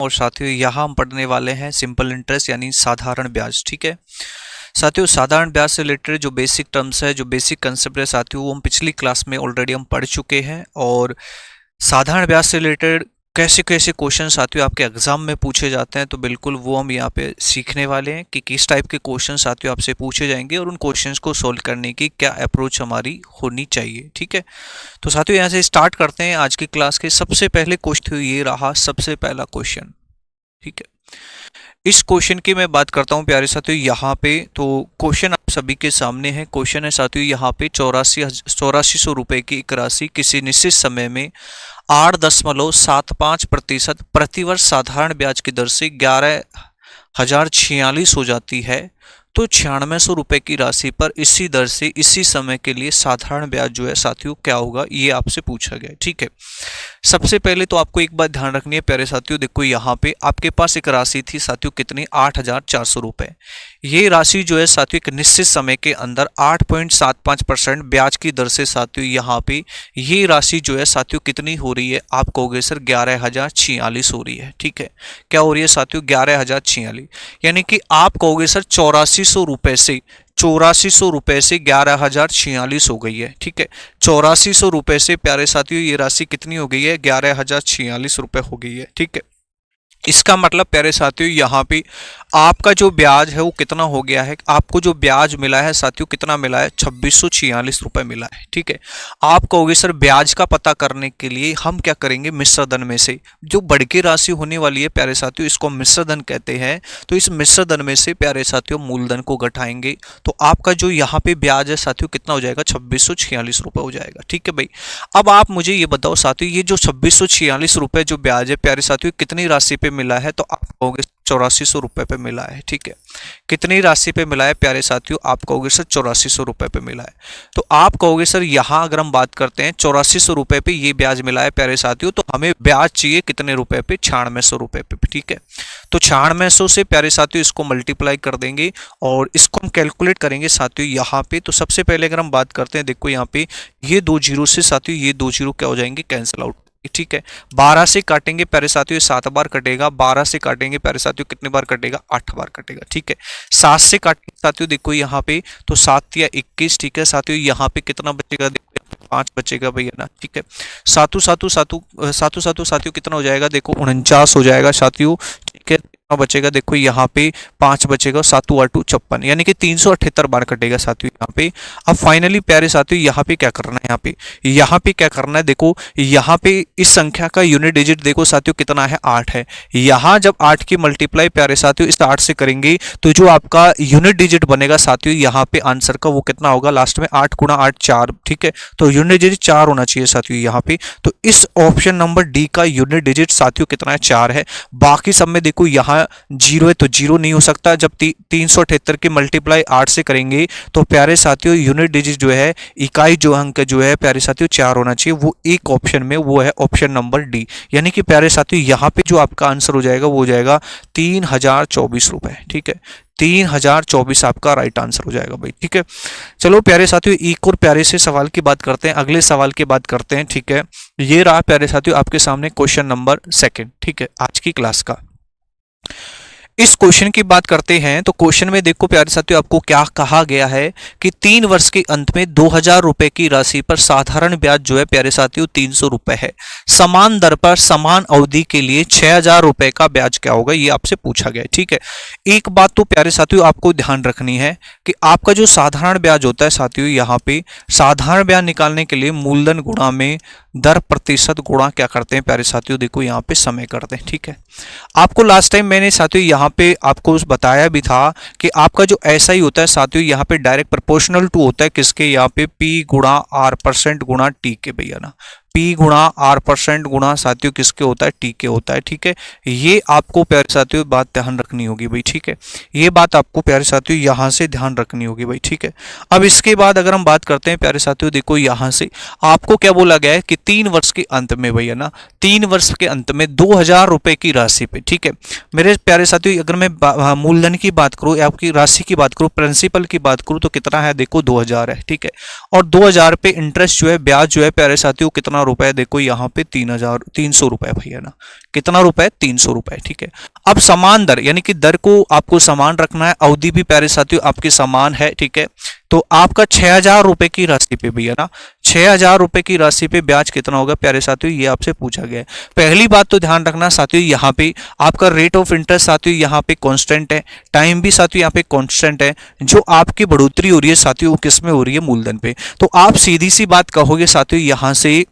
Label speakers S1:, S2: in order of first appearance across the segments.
S1: और साथियों यहाँ हम पढ़ने वाले हैं सिंपल इंटरेस्ट यानी साधारण ब्याज। ठीक है साथियों, साधारण ब्याज से रिलेटेड जो बेसिक टर्म्स है, जो बेसिक कंसेप्ट है साथियों, वो हम पिछली क्लास में ऑलरेडी हम पढ़ चुके हैं। और साधारण ब्याज से रिलेटेड कैसे कैसे क्वेश्चन साथियों आपके एग्जाम में पूछे जाते हैं, तो बिल्कुल वो हम यहाँ पे सीखने वाले हैं कि किस टाइप के क्वेश्चन साथियों आपसे पूछे जाएंगे और उन क्वेश्चंस को सोल्व करने की क्या अप्रोच हमारी होनी चाहिए। ठीक है, तो साथियों यहाँ से स्टार्ट करते हैं आज की क्लास के सबसे पहले क्वेश्चन। ये रहा सबसे पहला क्वेश्चन। ठीक है, इस क्वेश्चन की मैं बात करता हूं प्यारे साथियों यहाँ पे। तो क्वेश्चन आप सभी के सामने है। क्वेश्चन है साथियों यहाँ पे 8400 रुपए की एक राशि किसी निश्चित समय में 8.75% प्रतिवर्ष साधारण ब्याज की दर से 11,046 हो जाती है। तो 9600 रुपए की राशि पर इसी दर से इसी समय के लिए साधारण ब्याज जो है साथियों क्या होगा, ये आपसे पूछा गया है। ठीक है, सबसे पहले तो आपको एक बात ध्यान रखनी है प्यारे साथियों, देखो यहाँ पे आपके पास एक राशि थी साथियों कितनी, 8,400 रुपए। ये राशि जो है साथियों एक निश्चित समय के अंदर 8.75% ब्याज की दर से साथियों यहाँ पे ये राशि जो है साथियों कितनी हो रही है, आप कहोगे सर 11,046 हो रही है। ठीक है, क्या हो रही है साथियों, 11,046, यानी कि आप कहोगे सर 8400 रुपए से 11,046 हो गई है। ठीक है, 8400 रुपए से प्यारे साथियों ये राशि कितनी हो गई है, 11,046 रुपए हो गई है। ठीक है, इसका मतलब प्यारे साथियों यहाँ पे आपका जो ब्याज है वो कितना हो गया है, आपको जो ब्याज मिला है साथियों कितना मिला है, 2646 रुपए मिला है। ठीक है, आप कहोगे सर ब्याज का पता करने के लिए हम क्या करेंगे, मिश्र धन में से जो बढ़ के राशि होने वाली है प्यारे साथियों इसको मिश्र धन कहते हैं। तो इस मिश्र धन में से प्यारे साथियों मूलधन को घटाएंगे तो आपका जो यहाँ पे ब्याज है साथियों कितना हो जाएगा, 2646 रुपए हो जाएगा। ठीक है भाई, अब आप मुझे ये बताओ साथियों ये जो 2646 रुपए जो ब्याज है प्यारे साथियों कितनी राशि पे मिला है, तो आप कहोगे 8400 रुपए पे मिला है। ठीक है, कितनी राशि पे मिला है प्यारे साथियों, आप कहोगे सर 8400 रुपए पे मिला है। तो आप कहोगे सर यहाँ अगर हम बात करते हैं 8400 रुपए पे ये ब्याज मिला है प्यारे साथियों, तो हमें ब्याज चाहिए कितने रुपए पे, 9600 रुपए पे। ठीक है, तो 9600 से प्यारे साथियों इसको मल्टीप्लाई कर देंगे और इसको हम कैलकुलेट करेंगे साथियों यहाँ पे। तो सबसे पहले अगर हम बात करते हैं, देखो यहाँ पे ये 2 जीरो से साथियों ये 2 जीरो क्या हो जाएंगे, कैंसिल आउट। ठीक है, 12 से काटेंगे प्यारे साथियों 7 बार कटेगा, 12 से काटेंगे प्यारे साथियों कितने बार कटेगा, 8 बार कटेगा। ठीक है, 7 से काटेंगे साथियों देखो यहाँ पे तो 7 या 21। ठीक है साथियों, यहाँ पे कितना बचेगा, देखो 5 बचेगा भैया ना। ठीक है, सातु साथियों कितना हो जाएगा, देखो 49 हो जाएगा साथियों। ठीक है, बचेगा देखो यहाँ पे 5 बचेगा, 7 8 56, यानी कि 378 बार कटेगा साथियों यहाँ पे। अब फाइनली प्यारे साथियों यहाँ पे क्या करना है, यहाँ पे क्या करना है, देखो यहाँ पे इस संख्या का यूनिट डिजिट देखो साथियों कितना है, 8 है। यहाँ जब 8 की मल्टीप्लाई प्यारे साथियों इस 8 से करेंगे तो जो आपका यूनिट डिजिट बनेगा साथियों यहाँ पे आंसर का वो कितना होगा, लास्ट में 8 गुणा 8 4। ठीक है, तो यूनिट डिजिट 4 होना चाहिए साथियों यहाँ पे। तो इस ऑप्शन नंबर डी का यूनिट डिजिट साथियों कितना है, 4 है। बाकी सब में देखो यहाँ 0 है तो 0 नहीं हो सकता। जब 378 की मल्टीप्लाई 8 से करेंगे तो प्यारे साथियों यूनिट डिजिट जो है, इकाई जो अंक जो है प्यारे साथियों 4 होना चाहिए। वो एक ऑप्शन में वो है ऑप्शन नंबर डी, यानी कि प्यारे साथियों यहाँ पे जो आपका आंसर हो जाएगा वो हो जाएगा 3024 रुपए। ठीक है, 3024 आपका राइट आंसर हो जाएगा भाई। ठीक है, चलो प्यारे साथियों एक और प्यारे से सवाल की बात करते हैं, अगले सवाल की बात करते हैं। ठीक है, ये रहा प्यारे साथियों आपके सामने क्वेश्चन नंबर 2। ठीक है, आज की क्लास का इस क्वेश्चन की बात करते हैं। तो क्वेश्चन में देखो प्यारे साथियों आपको क्या कहा गया है कि 3 वर्ष के अंत में 2000 रुपए की राशि पर साधारण ब्याज जो है प्यारे साथियों 300 रुपए है। समान दर पर समान अवधि के लिए 6000 रुपए का ब्याज क्या होगा, ये आपसे पूछा गया है। ठीक है, एक बात तो प्यारे साथियों आपको ध्यान रखनी है कि आपका जो साधारण ब्याज होता है साथियों यहाँ पे साधारण ब्याज निकालने के लिए मूलधन गुणा में दर प्रतिशत गुणा क्या करते हैं प्यारे साथियों, देखो यहाँ पे समय करते हैं। ठीक है, आपको लास्ट टाइम मैंने साथियों यहाँ पे आपको बताया भी था कि आपका जो ऐसा ही होता है साथियों यहाँ पे डायरेक्ट प्रोपोर्शनल टू होता है किसके, यहाँ पे P गुणा R% गुणा T के भैया ना। P गुणा R% गुणा साथियों किसके होता है, T के होता है। ठीक है, ये आपको प्यारे साथियों बात ध्यान रखनी होगी भाई। ठीक है, ये बात आपको प्यारे साथियों यहाँ से ध्यान रखनी होगी भाई। ठीक है, अब इसके बाद अगर हम बात करते हैं प्यारे साथियों देखो यहाँ से आपको क्या बोला गया है कि 3 वर्ष के अंत में भैया ना, 3 वर्ष के अंत में 2000 रुपए की राशि पे। ठीक है, मेरे प्यारे साथियों अगर मैं मूलधन की बात करूँ, आपकी राशि की बात करूँ, प्रिंसिपल की बात करूँ तो कितना है, देखो 2000 है। ठीक है, और 2000 पे इंटरेस्ट जो है ब्याज जो है प्यारे साथियों कितना कितना रुपए है, देखो यहाँ पे 3,300 रुपए भैया ना, कितना रुपए, 300 रुपए, ठीक है। अब समान दर यानी कि दर को आपको समान रखना है, अवधि भी प्यारे साथियों आपकी समान है, ठीक है। तो आपका 6,000 रुपए की राशि पे भैया ना, 6,000 रुपए की राशि पे ब्याज कितना होगा प्यारे साथियों, ये आपसे पूछा गया है। पहली बात तो ध्यान रखना साथियों, यहाँ पे आपका रेट ऑफ इंटरेस्ट साथियों यहाँ पे कांस्टेंट है, टाइम भी साथियों यहाँ पे कांस्टेंट है। जो आपकी बढ़ोतरी हो रही है साथियों वो किस में हो रही है, मूलधन पे। तो आप सीधी सी बात कहोगे साथियों यहाँ से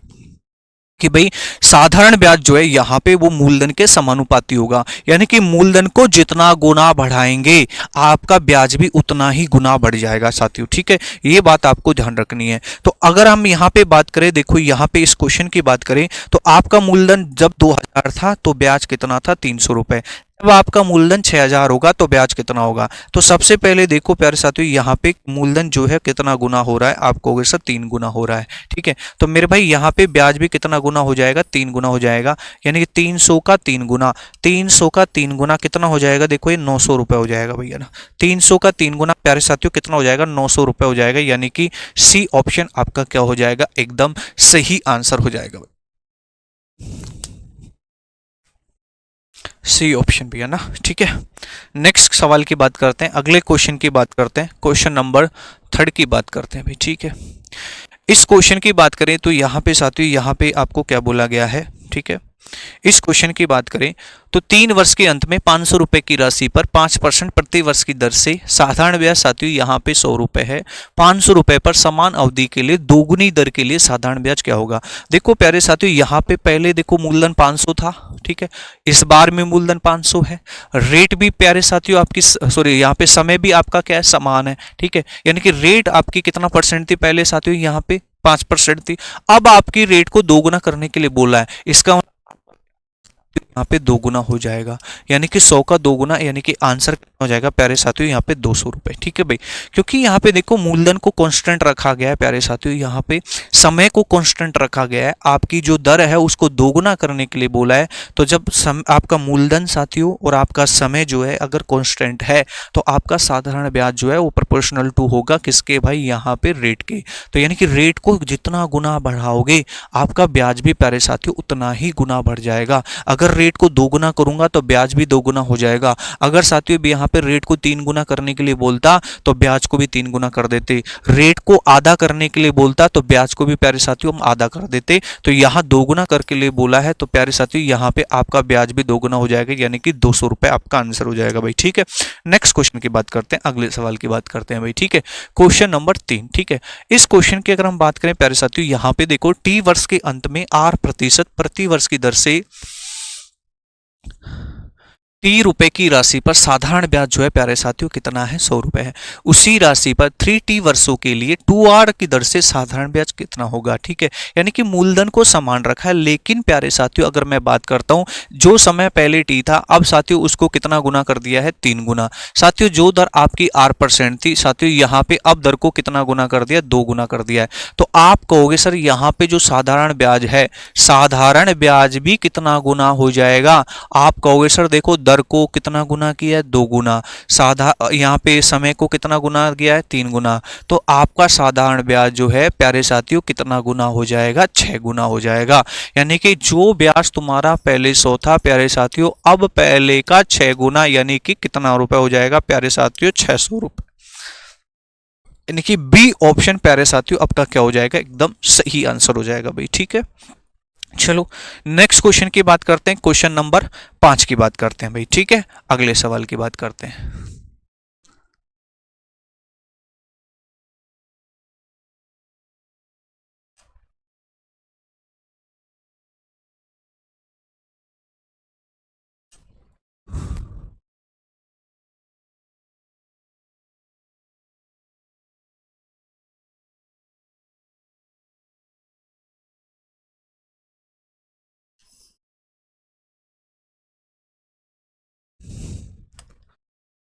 S1: कि भाई साधारण ब्याज जो है यहाँ पे वो मूलधन के समानुपाती होगा, यानी कि मूलधन को जितना गुना बढ़ाएंगे आपका ब्याज भी उतना ही गुना बढ़ जाएगा साथियों, ठीक है। ये बात आपको ध्यान रखनी है। तो अगर हम यहाँ पे बात करें, देखो यहाँ पे इस क्वेश्चन की बात करें तो आपका मूलधन जब 2,000 था तो ब्याज कितना था, 300 रुपए। जब आपका मूलधन 6,000 होगा तो ब्याज कितना होगा। तो सबसे पहले देखो प्यारे साथियों यहाँ पे मूलधन जो है कितना गुना हो रहा है, आपको अगर सर 3 गुना हो रहा है, ठीक है। तो मेरे भाई यहाँ पे ब्याज भी कितना गुना हो जाएगा, 3 गुना हो जाएगा, यानी कि 300 का 3 गुना, 300 का 3 गुना कितना हो जाएगा, देखो ये 900 रुपए हो जाएगा भैया ना। 300 का 3 गुना प्यारे साथियों कितना हो जाएगा, 900 रुपए हो जाएगा, यानी कि सी ऑप्शन आपका क्या हो जाएगा, एकदम सही आंसर हो जाएगा, सी ऑप्शन भी है ना, ठीक है। नेक्स्ट सवाल की बात करते हैं, अगले क्वेश्चन की बात करते हैं, क्वेश्चन नंबर 3 की बात करते हैं भाई, ठीक है। इस क्वेश्चन की बात करें तो यहाँ पे साथियों यहाँ पे आपको क्या बोला गया है, ठीक है। इस क्वेश्चन की बात करें तो 3 वर्ष के अंत में 500 रुपए की राशि पर 5% प्रति वर्ष की दर से साधारण ब्याज साथियों यहाँ पे 100 रुपए है, 500 रुपए पर समान अवधि के लिए दोगुनी दर के लिए साधारण ब्याज क्या होगा। देखो प्यारे साथियों यहाँ पे पहले देखो मूलधन 500 था, ठीक है, इस बार में मूलधन 500 है, रेट भी प्यारे साथियों आपकी सॉरी यहाँ पे समय भी आपका क्या है, समान है, ठीक है। यानी कि रेट आपकी कितना परसेंट थी पहले साथियों, यहाँ पे 5% थी। अब आपकी रेट को दोगुना करने के लिए बोला है, इसका यहाँ पे दोगुना हो जाएगा, यानी कि 100 का दोगुना, यानी कि आंसर हो जाएगा प्यारे साथियों यहाँ पे 200 रुपए, ठीक है भाई। क्योंकि यहाँ पे देखो मूलधन को कांस्टेंट रखा गया है प्यारे साथियों, यहाँ पे समय को कांस्टेंट रखा गया है, आपकी जो दर है उसको दोगुना करने के लिए बोला है। तो जब आपका मूलधन साथियों और आपका समय जो है अगर कांस्टेंट है तो आपका साधारण ब्याज जो है वो प्रोपोर्शनल टू होगा किसके भाई, यहाँ पे रेट के। तो यानी कि रेट को जितना गुना बढ़ाओगे आपका ब्याज भी प्यारे साथियों उतना ही गुना बढ़ जाएगा। अगर रेट को 2 गुना करूंगा तो ब्याज भी 2 गुना हो जाएगा। अगर साथियों यहाँ पे रेट को 3 गुना करने के लिए बोलता तो ब्याज को भी 3 गुना कर देते, रेट को आधा करने के लिए बोलता तो ब्याज को भी प्यारे साथियों हम आधा कर देते। तो यहाँ 2 गुना करके लिए बोला है तो प्यारे साथियों यहाँ पे आपका ब्याज भी 2 गुना हो जाएगा, यानी कि 200 रुपए आपका आंसर हो जाएगा भाई, ठीक है। नेक्स्ट क्वेश्चन की बात करते हैं, अगले सवाल की बात करते हैं भाई, ठीक है। क्वेश्चन नंबर 3, ठीक है। इस क्वेश्चन की अगर हम बात करें प्यारे साथियों यहाँ पे देखो टी वर्ष के अंत में 8% प्रति वर्ष की दर से 30 रुपए की राशि पर साधारण ब्याज जो है प्यारे साथियों कितना है, 100 रुपए है। उसी राशि पर 3T वर्षों के लिए 2R की दर से साधारण ब्याज कितना होगा, ठीक है। यानी कि मूलधन को समान रखा है, लेकिन प्यारे साथियों अगर मैं बात करता हूं जो समय पहले T था अब साथियों उसको कितना गुना कर दिया है, 3 गुना। साथियों जो दर आपकी 8% थी साथियों यहाँ पे अब दर को कितना गुना कर दिया, 2 गुना कर दिया है। तो आप कहोगे सर यहाँ पे जो साधारण ब्याज है, साधारण ब्याज भी कितना गुना हो जाएगा। आप कहोगे सर देखो दर को कितना गुना किया है, 2 गुना, साधा यहाँ पे समय को कितना गुना किया है, 3 गुना। तो आपका साधारण ब्याज जो है प्यारे साथियों कितना गुना हो जाएगा, 6 गुना हो जाएगा। यानी कि जो ब्याज तुम्हारा पहले 100 था प्यारे साथियों अब पहले का 6 गुना, यानी कि कितना रुपए हो जाएगा प्यारे साथियों, 600 रुपए। यानी कि बी ऑप्शन प्यारे साथियों आपका क्या हो जाएगा, एकदम सही आंसर हो जाएगा भाई, ठीक है। चलो नेक्स्ट क्वेश्चन की बात करते हैं, क्वेश्चन नंबर 5 की बात करते हैं भाई, ठीक है। अगले सवाल की बात करते हैं।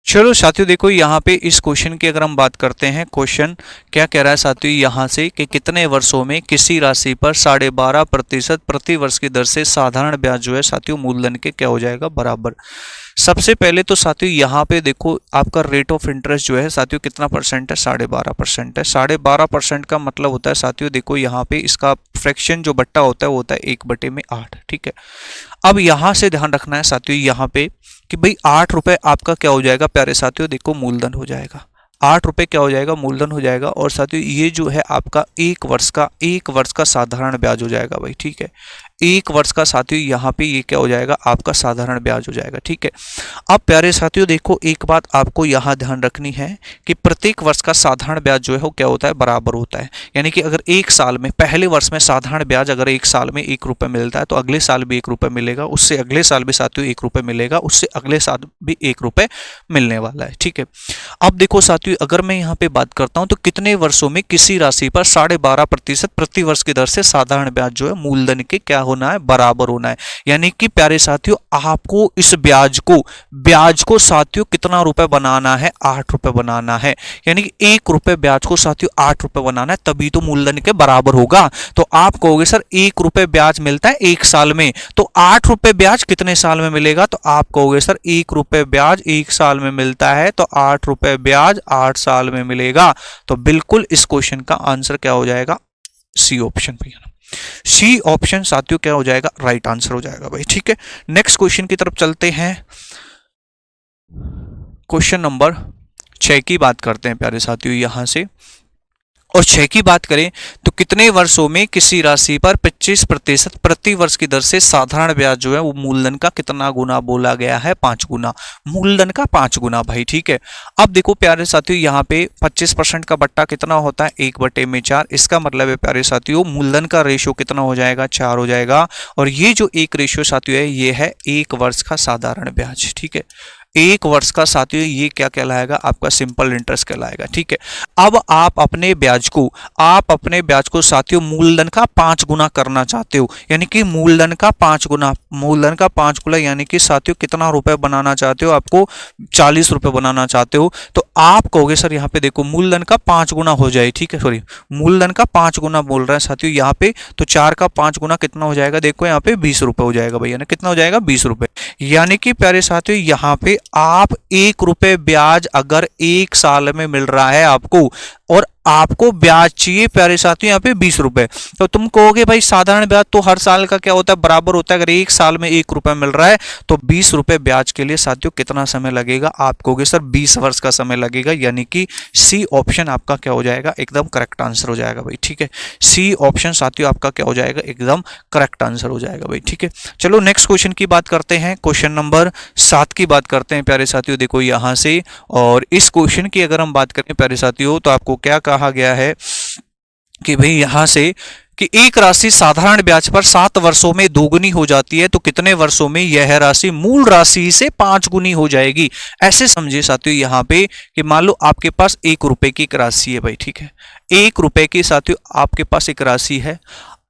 S1: चलो साथियों देखो यहाँ पे इस क्वेश्चन की अगर हम बात करते हैं, क्वेश्चन क्या कह रहा है साथियों यहाँ से कि कितने वर्षों में किसी राशि पर 12.5% प्रति वर्ष की दर से साधारण ब्याज जो है साथियों मूलधन के क्या हो जाएगा बराबर। सबसे पहले तो साथियों यहाँ पे देखो आपका रेट ऑफ इंटरेस्ट जो है साथियों कितना परसेंट है, 12.5% है। 12.5% का मतलब होता है साथियों देखो यहाँ पे इसका फ्रैक्शन जो बट्टा होता है वो होता है 1/8, ठीक है। अब यहाँ से ध्यान रखना है साथियों यहाँ पे कि भाई 8 रुपए आपका क्या हो जाएगा प्यारे साथियों, देखो मूलधन हो जाएगा। 8 रुपए क्या हो जाएगा, मूलधन हो जाएगा। और साथियों ये जो है आपका एक वर्ष का साधारण ब्याज हो जाएगा भाई, ठीक है। 1 वर्ष का साथियों यहाँ पे ये क्या हो जाएगा आपका साधारण ब्याज हो जाएगा, ठीक है। अब प्यारे साथियों देखो एक बात आपको यहाँ ध्यान रखनी है कि प्रत्येक वर्ष का साधारण ब्याज जो है वो क्या होता है, बराबर होता है। यानी कि अगर एक साल में पहले वर्ष में साधारण ब्याज अगर एक साल में 1 रुपये मिलता है तो अगले साल भी 1 रुपये मिलेगा, उससे अगले साल भी साथियों 1 रुपये मिलेगा, उससे अगले साल भी 1 रुपये मिलने वाला है, ठीक है। अब देखो साथियों अगर मैं यहाँ पे बात करता हूँ तो कितने वर्षों में किसी राशि पर 12.5% प्रति वर्ष की दर से साधारण ब्याज जो है मूलधन के क्या होना है, बराबर होना है। यानी कि प्यारे साथियों आपको इस ब्याज को साथियों कितना रुपए बनाना है, 8 रुपए बनाना है। यानी कि 1 रुपए ब्याज को साथियों 8 रुपए बनाना है, तभी तो मूलधन के बराबर होगा। तो आप कहोगे सर 1 रुपए ब्याज मिलता है 1 साल में, तो 8 रुपए ब्याज कितने साल में मिलेगा? तो आप कहोगे सर 1 रुपए ब्याज 1 साल में मिलता है तो 8 रुपए ब्याज 8 साल में मिलेगा। तो बिल्कुल इस क्वेश्चन का आंसर क्या हो जाएगा, सी ऑप्शन भैया। सी ऑप्शन साथियों क्या हो जाएगा, राइट आंसर हो जाएगा भाई, ठीक है। नेक्स्ट क्वेश्चन की तरफ चलते हैं। क्वेश्चन नंबर 6 की बात करते हैं प्यारे साथियों यहां से। और 6 की बात करें तो कितने वर्षों में किसी राशि पर 25% प्रति वर्ष की दर से साधारण ब्याज जो है वो मूलधन का कितना गुना बोला गया है, 5 गुना। मूलधन का 5 गुना भाई, ठीक है। अब देखो प्यारे साथियों यहाँ पे 25% का बट्टा कितना होता है, 1/4। इसका मतलब है प्यारे साथियों मूलधन का रेशियो कितना हो जाएगा, 4 हो जाएगा। और ये जो एक रेशियो साथियों है ये है 1 वर्ष का साधारण ब्याज, ठीक है। 1 वर्ष का साथियों ये क्या कहलाएगा, आपका सिंपल इंटरेस्ट कहलाएगा, ठीक है। अब आप अपने ब्याज को साथियों मूलधन का 5 गुना करना चाहते हो, यानी कि मूलधन का 5 गुना यानी कि साथियों कितना रुपए बनाना चाहते हो, आपको 40 रुपए बनाना चाहते हो। तो आप कहोगे सर यहाँ पे देखो मूलधन का 5 गुना हो जाए, ठीक है, सॉरी मूलधन का 5 गुना बोल रहा है साथियों यहाँ पे, तो 4 का 5 गुना कितना हो जाएगा, देखो यहाँ पे 20 रुपए हो जाएगा भैया ना, कितना हो जाएगा 20 रुपए। यानी कि प्यारे साथियों यहाँ पे आप 1 रुपए ब्याज अगर 1 साल में मिल रहा है आपको, और आपको ब्याज चाहिए प्यारे साथियों यहाँ पे 20 रुपए, तो तुम कहोगे भाई साधारण ब्याज तो हर साल का क्या होता है, बराबर होता है। अगर 1 साल में 1 रुपए मिल रहा है तो 20 रुपए ब्याज के लिए साथियों कितना समय लगेगा, आप कहोगे सर 20 वर्ष का समय लगेगा। यानी कि सी ऑप्शन आपका क्या हो जाएगा, एकदम करेक्ट आंसर हो जाएगा भाई, ठीक है। सी ऑप्शन साथियों आपका क्या हो जाएगा, एकदम करेक्ट आंसर हो जाएगा भाई, ठीक है। चलो नेक्स्ट क्वेश्चन की बात करते हैं। क्वेश्चन नंबर 7 की बात करते हैं प्यारे साथियों, देखो यहां से। और इस क्वेश्चन की अगर हम बात करें प्यारे साथियों तो आपको क्या कहा गया है कि भाई यहां से कि एक राशि साधारण ब्याज पर 7 वर्षों में दोगुनी हो जाती है तो कितने वर्षों में यह राशि मूल राशि से 5 गुनी हो जाएगी। ऐसे समझिए साथियों यहाँ पे कि मान लो आपके पास 1 रुपए की एक राशि है भाई, ठीक है। 1 रुपए की साथियों आपके पास एक राशि है,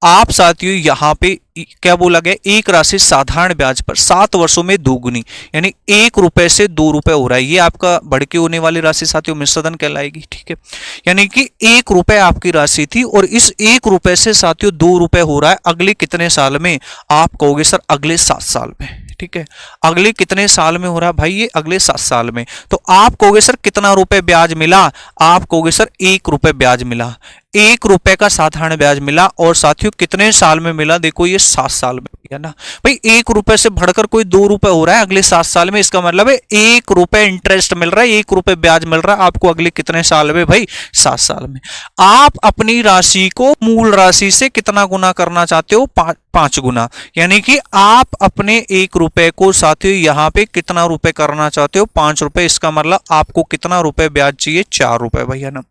S1: आप साथियों यहाँ पे क्या बोला गया, एक राशि साधारण ब्याज पर 7 वर्षों में दोगुनी, यानी 1 रुपए से 2 रुपए हो रहा है। ये आपका बढ़ के होने वाली राशि साथियों मिश्रधन कहलाएगी, ठीक है। यानी कि 1 रुपए आपकी राशि थी और इस 1 रुपए से साथियों 2 रुपए हो रहा है अगले कितने साल में, आप कहोगे सर अगले 7 साल में, ठीक है। अगले कितने साल में हो रहा है भाई, ये अगले 7 साल में। तो आप कहोगे सर कितना रुपए ब्याज मिला, आप कहोगे सर 1 रुपए ब्याज मिला, 1 रुपए का साधारण ब्याज मिला। और साथियों कितने साल में मिला, देखो ये 7 साल में है ना भाई। 1 रुपए से बढ़कर कोई 2 रुपए हो रहा है अगले 7 साल में, इसका मतलब है 1 रुपए इंटरेस्ट मिल रहा है, 1 रुपए ब्याज मिल रहा है आपको अगले कितने साल में भाई, 7 साल में। आप अपनी राशि को मूल राशि से कितना गुना करना चाहते हो, 5 गुना। यानी कि आप अपने 1 रुपए को साथियों यहाँ पे कितना रुपए करना चाहते हो, 5 रुपए। इसका मतलब आपको कितना रुपए ब्याज चाहिए, 4 रुपए भैया ना।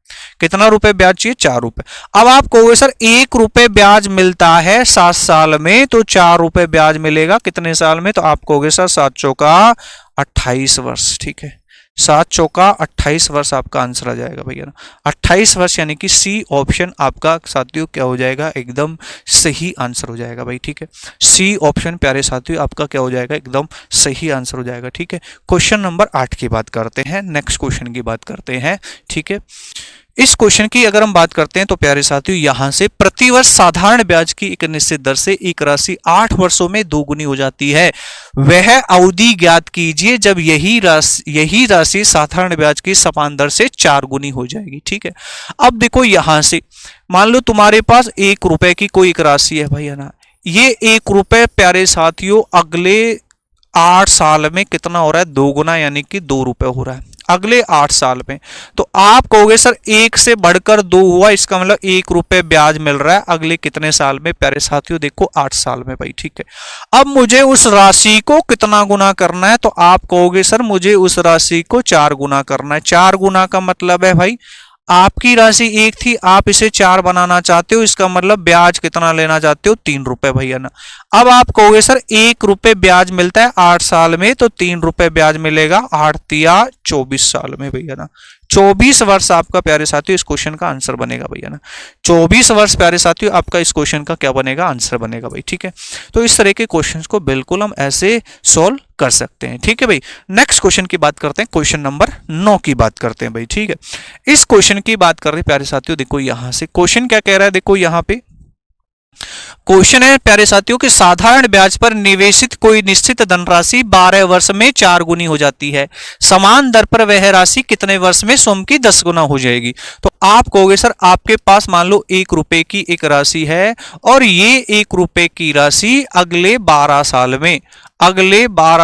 S1: कितना रुपए ब्याज चाहिए, 4 रुपए। अब आप कहोगे सर 1 रुपए ब्याज मिलता है 7 साल में तो 4 रुपए ब्याज मिलेगा कितने साल में, तो आप कहोगे सर 7 चौका 28 वर्ष, ठीक है। 7 चौका 28 वर्ष आपका आंसर आ जाएगा भैया ना, 28 वर्ष, यानी कि सी ऑप्शन आपका साथियों क्या हो जाएगा, एकदम सही आंसर हो जाएगा भाई। ठीक है, सी ऑप्शन प्यारे साथियों आपका क्या हो जाएगा, एकदम सही आंसर हो जाएगा। ठीक है, क्वेश्चन नंबर 8 की बात करते हैं, नेक्स्ट क्वेश्चन की बात करते हैं। ठीक है, इस क्वेश्चन की अगर हम बात करते हैं तो प्यारे साथियों यहां से प्रतिवर्ष साधारण ब्याज की एक निश्चित दर से एक राशि 8 वर्षों में दोगुनी हो जाती है, वह अवधि ज्ञात कीजिए जब यही राशि साधारण ब्याज की समान दर से 4 गुनी हो जाएगी। ठीक है, अब देखो यहां से मान लो तुम्हारे पास 1 रुपए की कोई एक राशि है भैया ना, ये 1 रुपए प्यारे साथियों अगले 8 साल में कितना हो रहा है, 2 गुना, यानी कि 2 रुपए हो रहा है अगले 8 साल में। तो आप कहोगे सर 1 से बढ़कर 2 हुआ, इसका मतलब 1 रुपए ब्याज मिल रहा है अगले कितने साल में, प्यारे साथियों देखो 8 साल में भाई। ठीक है, अब मुझे उस राशि को कितना गुना करना है, तो आप कहोगे सर मुझे उस राशि को 4 गुना करना है। 4 गुना का मतलब है भाई आपकी राशि 1 थी, आप इसे 4 बनाना चाहते हो, इसका मतलब ब्याज कितना लेना चाहते हो, 3 रुपए भैया ना। अब आप कहोगे सर 1 रुपए ब्याज मिलता है 8 साल में, तो 3 रुपए ब्याज मिलेगा 8 तिया 24 साल में भैया ना। 24 वर्ष आपका प्यारे साथियों इस क्वेश्चन का आंसर बनेगा भैया ना। 24 वर्ष प्यारे साथियों आपका इस क्वेश्चन का क्या बनेगा, आंसर बनेगा भाई। ठीक है, तो इस तरह के क्वेश्चंस को बिल्कुल हम ऐसे सॉल्व कर सकते हैं। ठीक है भाई, नेक्स्ट क्वेश्चन की बात करते हैं, क्वेश्चन नंबर 9 की बात करते हैं भाई। ठीक है, इस क्वेश्चन की बात कर रहे हैं प्यारे साथियों, देखो यहां से क्वेश्चन क्या कह रहा है, देखो यहां पे क्वेश्चन है प्यारे साथियों कि साधारण ब्याज पर निवेशित कोई निश्चित धनराशि 12 वर्ष में 4 गुनी हो जाती है, समान दर पर वह राशि कितने वर्ष में स्वयं की 10 गुना हो जाएगी। तो आप कहोगे सर आपके पास मान लो 1 रुपए की एक राशि है और ये 1 रुपए की राशि अगले 12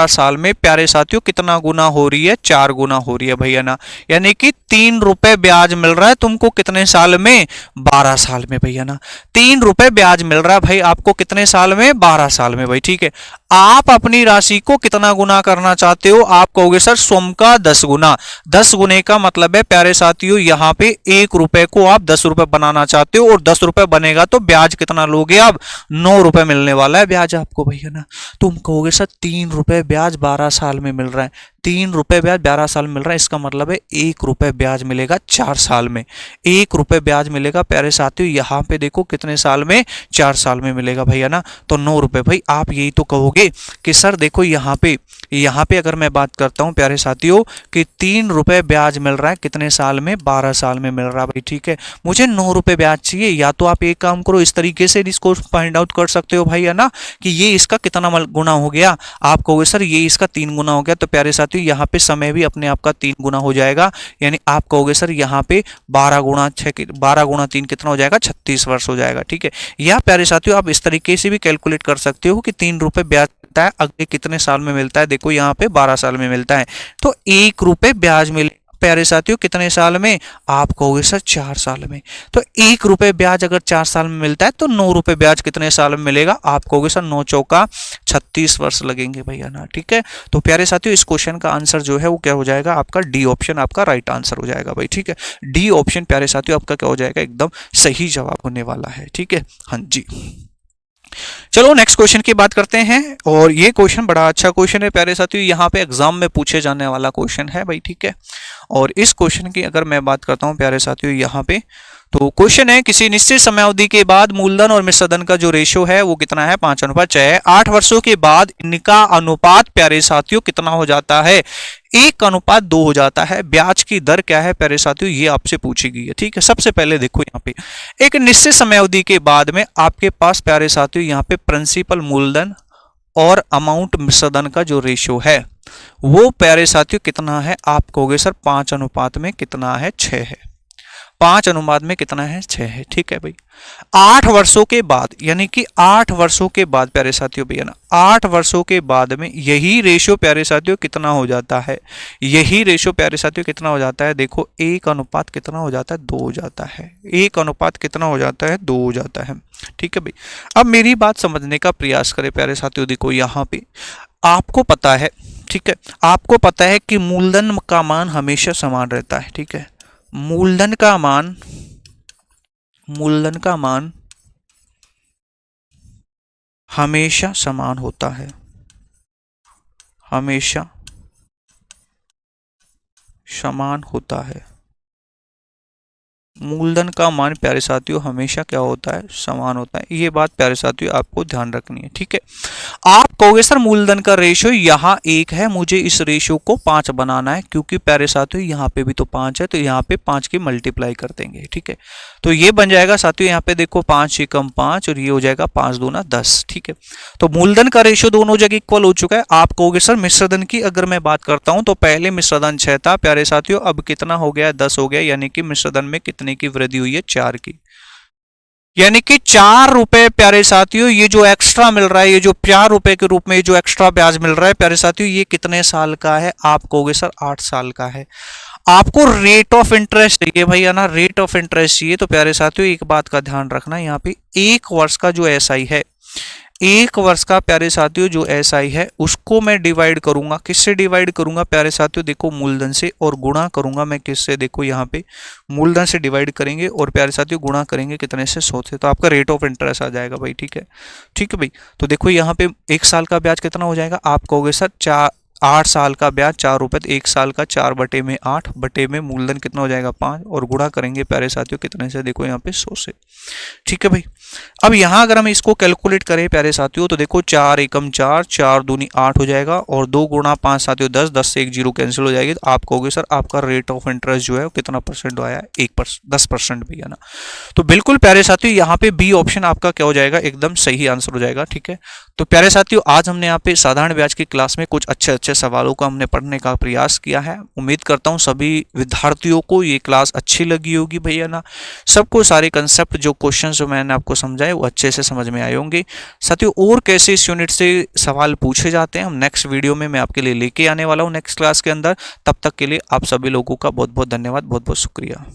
S1: साल में प्यारे साथियों कितना गुना हो रही है, 4 गुना हो रही है भैया ना, यानी कि 3 रुपए ब्याज मिल रहा है तुमको कितने साल में, 12 साल में भैया ना। 3 रुपए ब्याज मिल रहा है भाई आपको कितने साल में, 12 साल में भाई। ठीक है, आप अपनी राशि को कितना गुना करना चाहते हो, आप कहोगे सर स्वयं का 10 गुना। 10 गुने का मतलब है प्यारे साथियों यहाँ पे 1 रुपए को आप 10 रुपए बनाना चाहते हो, और 10 रुपए बनेगा तो ब्याज कितना लोगे आप, 9 रुपए मिलने वाला है ब्याज आपको भैया ना। तुम कहोगे सर 3 रुपए ब्याज 12 साल में मिल रहा है, 3 रुपए ब्याज 12 साल मिल रहा है, इसका मतलब है 1 रुपए ब्याज मिलेगा 4 साल में। 1 रुपए ब्याज मिलेगा प्यारे साथियों यहाँ पे देखो कितने साल में, 4 साल में मिलेगा भैया ना। तो 9 रुपए भाई आप यही तो कहोगे कि सर देखो यहाँ पे अगर मैं बात करता हूँ प्यारे साथियों कि 3 रुपए ब्याज मिल रहा है कितने साल में, 12 साल में मिल रहा है भाई। ठीक है, मुझे 9 रुपए ब्याज चाहिए, या तो आप एक काम करो इस तरीके से इसको फाइंड आउट कर सकते हो भाई है ना कि ये इसका कितना गुना हो गया, आप कहोगे सर ये इसका 3 गुना हो गया, तो प्यारे साथियों यहाँ पे समय भी अपने आप का 3 गुना हो जाएगा, यानी आप कहोगे सर यहाँ पे 12 गुणा 3 कितना हो जाएगा, 36 वर्ष हो जाएगा। ठीक है, या प्यारे साथियों आप इस तरीके से भी कैलकुलेट कर सकते हो कि 3 रुपए ब्याज मिलता है अगले कितने साल में मिलता है, देखो यहाँ पे 12 साल में मिलता है, तो 1 रुपए ब्याज मिले प्यारे साथियों कितने साल में, आप कहोगे सर 4 साल में। तो 1 रुपए ब्याज अगर 4 साल में मिलता है तो 9 रुपए ब्याज कितने साल में मिलेगा, आप कहोगे सर 9 चौका 36 वर्ष लगेंगे भैया ना। ठीक है, तो प्यारे साथियों इस क्वेश्चन का आंसर जो है वो क्या हो जाएगा, आपका डी ऑप्शन आपका राइट आंसर हो जाएगा भाई। ठीक है, डी ऑप्शन प्यारे साथियों आपका क्या हो जाएगा, एकदम सही जवाब होने वाला है। ठीक है, हाँ जी। चलो नेक्स्ट क्वेश्चन की बात करते हैं, और ये क्वेश्चन बड़ा अच्छा क्वेश्चन है प्यारे साथियों, यहाँ पे एग्जाम में पूछे जाने वाला क्वेश्चन है भाई। ठीक है, और इस क्वेश्चन की अगर मैं बात करता हूँ प्यारे साथियों यहाँ पे, तो क्वेश्चन है किसी निश्चित समयावधि के बाद मूलधन और मिश्रधन का जो रेशो है वो कितना है, 5:6 है। 8 वर्षों के बाद इनका अनुपात प्यारे साथियों कितना हो जाता है, 1:2 हो जाता है। ब्याज की दर क्या है प्यारे साथियों, ये आपसे पूछी गई है। ठीक है, सबसे पहले देखो यहाँ पे एक निश्चित समयावधि के बाद में आपके पास प्यारे साथियों यहाँ पे प्रिंसिपल मूलधन और अमाउंट मिश्रधन का जो रेशो है वो प्यारे साथियों कितना है, आप कहोगे सर 5 में कितना है, 6 है। 5 में कितना है, 6 है। ठीक है भाई, 8 वर्षों के बाद, यानी कि 8 वर्षों के बाद प्यारे साथियों भैया ना, 8 वर्षों के बाद में यही रेशो प्यारे साथियों कितना हो जाता है, यही रेशो प्यारे साथियों कितना हो जाता है, देखो 1 कितना हो जाता है, 2 हो जाता है। 1 कितना हो जाता है, 2 हो जाता है। ठीक है भाई, अब मेरी बात समझने का प्रयास करें प्यारे साथियों, देखो यहाँ पे आपको पता है, ठीक है, आपको पता है कि मूलधन का मान हमेशा समान रहता है। ठीक है, मूलधन का मान हमेशा समान होता है, हमेशा समान होता है। मूलधन का मान प्यारे साथियों हमेशा क्या होता है, समान होता है। ये बात प्यारे साथियों आपको ध्यान रखनी है, ठीक है। आप कहोगे सर मूलधन का रेशियो यहाँ 1 है, मुझे इस रेशियो को 5 बनाना है, क्योंकि प्यारे साथियों यहाँ पे भी तो 5 है, तो यहाँ पे 5 की मल्टीप्लाई कर देंगे, ठीक है। तो ये बन जाएगा साथियों, यहाँ पे देखो 5 एकम 5 और ये हो जाएगा 5 दूना 10, ठीक है। तो मूलधन का रेशियो दोनों जगह इक्वल हो चुका है। आप कहोगे सर मिश्रधन की अगर मैं बात करता हूं तो पहले मिश्रधन 6 था प्यारे साथियों, अब कितना हो गया, 10 हो गया, यानी कि मिश्रधन में कितने की वृद्धि हुई है, 4 की। यानी कि 4 रुपए प्यारे साथियों, ये जो एक्स्ट्रा मिल रहा है, ये जो 4 रुपए के रूप में जो एक्स्ट्रा ब्याज मिल रहा है प्यारे साथियों, ये कितने साल का है, आप कहोगे सर 8 साल का है। आपको रेट ऑफ इंटरेस्ट चाहिए भैया ना, रेट ऑफ इंटरेस्ट चाहिए, तो प्यारे साथियों एक बात का ध्यान रखना, यहाँ पे 1 वर्ष का जो एसआई है, 1 वर्ष का प्यारे साथियों जो एसआई है, उसको मैं डिवाइड करूंगा, किससे डिवाइड करूंगा प्यारे साथियों, देखो मूलधन से, और गुणा करूंगा मैं किससे, देखो यहाँ पे मूलधन से डिवाइड करेंगे और प्यारे साथियों गुणा करेंगे कितने से, 100 से, तो आपका रेट ऑफ इंटरेस्ट आ जाएगा भाई, ठीक है। ठीक है भाई, तो देखो यहाँ पे 1 साल का ब्याज कितना हो जाएगा, आप कहोगे सर 8 साल का ब्याज 4 रुपए, 1 साल का 4 बटे में 8 बटे में मूलधन कितना हो जाएगा 5, और गुणा करेंगे प्यारे साथियों कितने से, देखो यहाँ पे 100 से, ठीक है भाई। अब यहाँ अगर हम इसको कैलकुलेट करें प्यारे साथियों, तो देखो 4 एकम 4, 4 दूनी 8 हो जाएगा, और 2 गुणा 5 साथियों 10, 10 से 1 जीरो कैंसिल हो जाएगी, तो आप कहोगे सर आपका रेट ऑफ इंटरेस्ट जो है वो कितना परसेंट आया है, 10% भैया ना। तो बिल्कुल प्यारे साथियों यहाँ पे बी ऑप्शन आपका क्या हो जाएगा, एकदम सही आंसर हो जाएगा, ठीक है। तो प्यारे साथियों आज हमने यहाँ पे साधारण ब्याज की क्लास में कुछ अच्छे अच्छे सवालों को हमने पढ़ने का प्रयास किया है। उम्मीद करता हूँ सभी विद्यार्थियों को ये क्लास अच्छी लगी होगी भैया ना, सबको सारे कंसेप्ट जो क्वेश्चन जो मैंने आपको समझाए वो अच्छे से समझ में आए होंगे। साथियों और कैसे इस यूनिट से सवाल पूछे जाते हैं हम नेक्स्ट वीडियो में मैं आपके लिए लेके आने वाला हूँ नेक्स्ट क्लास के अंदर। तब तक के लिए आप सभी लोगों का बहुत बहुत धन्यवाद, बहुत बहुत शुक्रिया।